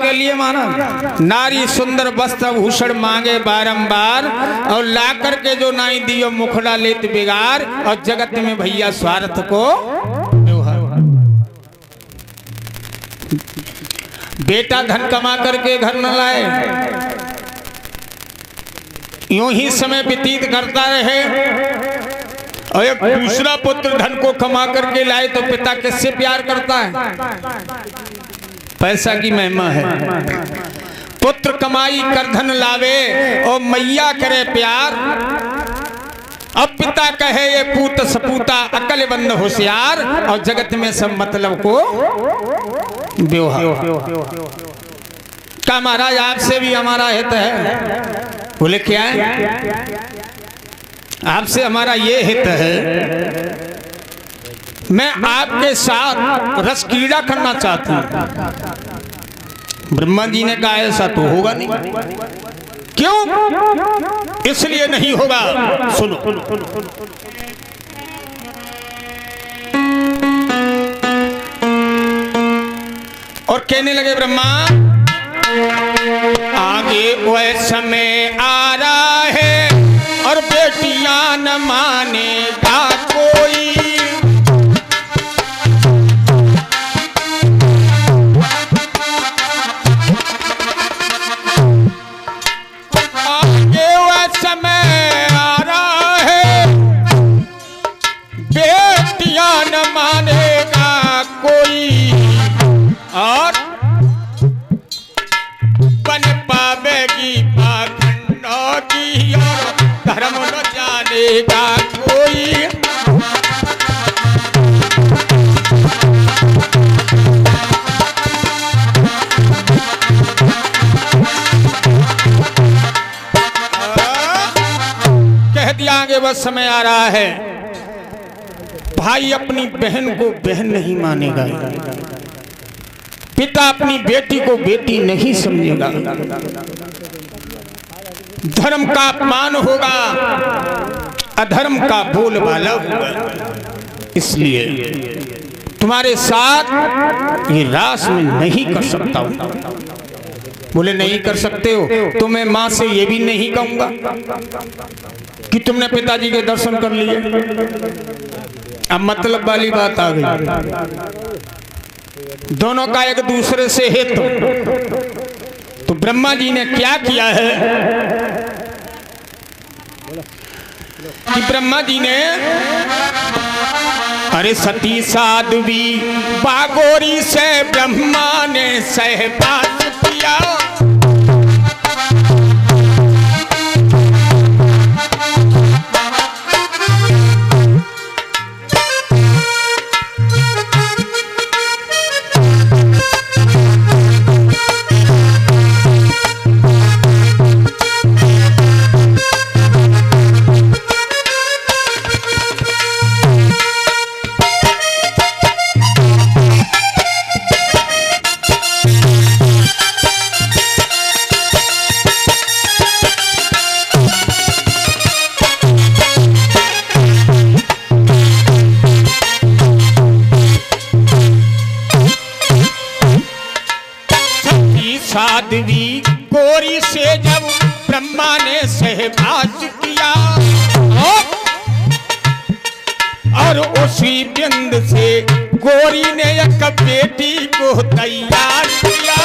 के लिए माना, नारी सुंदर वस्त्र भूषण मांगे बारंबार, और ला करके जो नाई दियो मुखड़ा लेत बिगार, और जगत में भैया स्वार्थ को बेटा धन कमा करके घर न लाए, यूं ही समय व्यतीत करता रहे, और एक दूसरा पुत्र धन को कमा करके लाए तो पिता किससे प्यार करता है? पैसा की महिमा है। पुत्र कमाई कर धन लावे और मैया करे प्यार, अब पिता कहे ये पूत सपूता अकलमंद होशियार, और जगत में सब मतलब को व्यवहार। क्या महाराज आपसे भी हमारा हित है? बोले क्या है? आपसे हमारा ये हित है, मैं आपके साथ रस क्रीड़ा करना चाहता हूं। ब्रह्मा जी ने कहा ऐसा तो होगा नहीं। क्यों? इसलिए नहीं होगा, सुनो। और कहने लगे ब्रह्मा, आगे वह समय आ रहा है और बेटियां न मानेगा कोई, आगे वह समय आ रहा है बेटियां न मानेगा कोई, और बन पावेगी पाखंडों की, और धर्म न जानेगा कोई। कह दिया आगे बस समय आ रहा है, भाई अपनी बहन को बहन नहीं मानेगा, पिता अपनी बेटी को बेटी नहीं समझेगा, धर्म का अपमान होगा, अधर्म का बोलबाला होगा। इसलिए तुम्हारे साथ ये रास में नहीं कर सकता हूं। बोले नहीं कर सकते हो तो मैं मां से ये भी नहीं कहूंगा कि तुमने पिताजी के दर्शन कर लिए। अब मतलब वाली बात आ गई, दोनों का एक दूसरे से हित। तो ब्रह्मा जी ने क्या किया है कि ब्रह्मा जी ने अरे सती साध्वी बागोरी से ब्रह्मा ने सहवास किया। साध्वी गोरी से जब ब्रह्मा ने सहवास किया और उसी बिंद से गोरी ने एक बेटी को तैयार किया।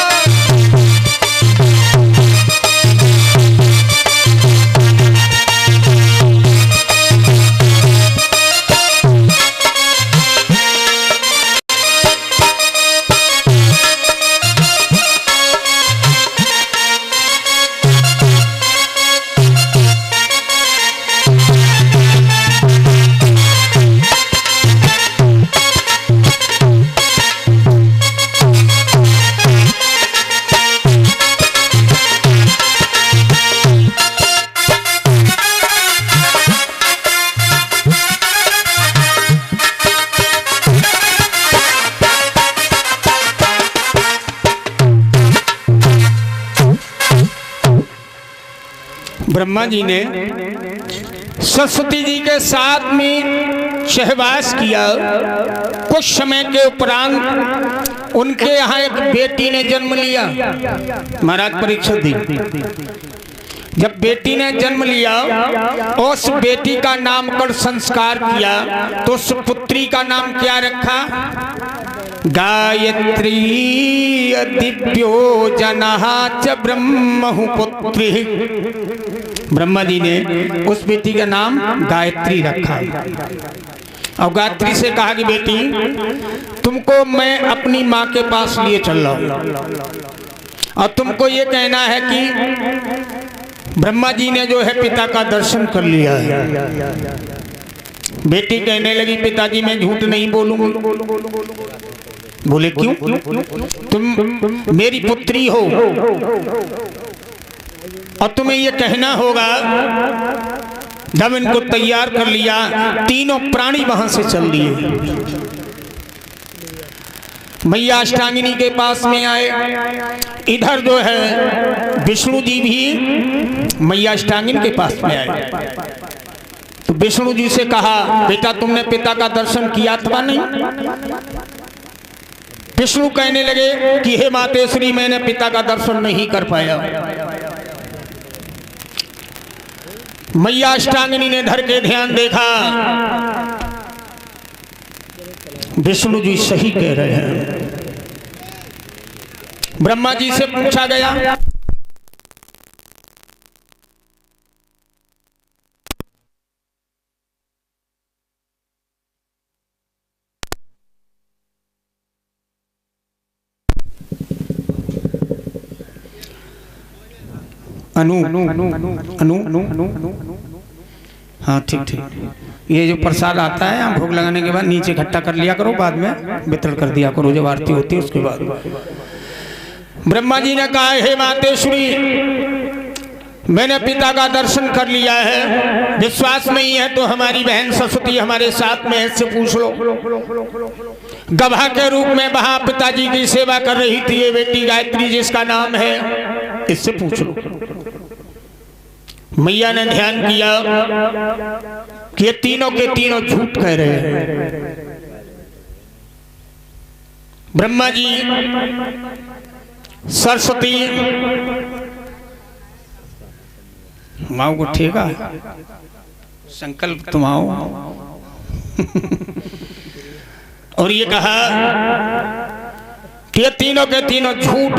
ब्रह्मा जी ने सरस्वती जी के साथ में सहवास किया। कुछ समय के उपरांत उनके यहाँ एक बेटी ने जन्म लिया। महाराज परीक्षा दी। जब बेटी ने जन्म लिया, उस बेटी का नामकरण संस्कार किया, तो उस पुत्री का नाम क्या रखा? गायत्री दिव्यो जनः च ब्रह्महु पुत्री। ब्रह्मा जी ने उस बेटी का नाम गायत्री रखा। और गायत्री से कहा कि बेटी, तुमको मैं अपनी माँ के पास लिए चल रहा हूँ और तुमको ये कहना है कि ब्रह्मा जी ने जो है पिता का दर्शन कर लिया है। बेटी कहने लगी, पिताजी मैं झूठ नहीं बोलूंगी। बोले क्यों? तुम मेरी पुत्री हो और तुम्हें ये कहना होगा। जब इनको तैयार कर लिया, तीनों प्राणी वहां से चल दिए। मैया अष्टांगिनी के पास में आए। इधर जो है विष्णु जी भी मैया अष्टांगिनी के पास में आए। तो विष्णु जी से कहा, बेटा तुमने पिता का दर्शन किया अथवा नहीं? विष्णु कहने लगे कि हे मातेश्वरी, मैंने पिता का दर्शन नहीं कर पाया। मैया अष्टांगिनी ने धर के ध्यान देखा, विष्णु जी सही कह रहे हैं। ब्रह्मा जी से पूछा गया, अनु हाँ ठीक ठीक। ये जो प्रसाद आता है भोग लगाने के बाद नीचे इकट्ठा कर लिया करो, बाद में वितरण कर दिया करो जब आरती होती है उसके बाद। ब्रह्मा जी ने कहा, हे मातेश्वरी, मैंने पिता का दर्शन कर लिया है। विश्वास नहीं है तो हमारी बहन सरस्वती हमारे साथ में है, इससे पूछ लो। गवाह के रूप में वहां पिताजी की सेवा कर रही थी ये बेटी गायत्री जिसका नाम है, इससे पूछ लो। मैया ने ध्यान किया कि ये तीनों के तीनों झूठ कह रहे हैं। ब्रह्मा जी, सरस्वती, माओ को ठेका संकल्प तुम आओ और ये कहा कि ये तीनों के तीनों झूठ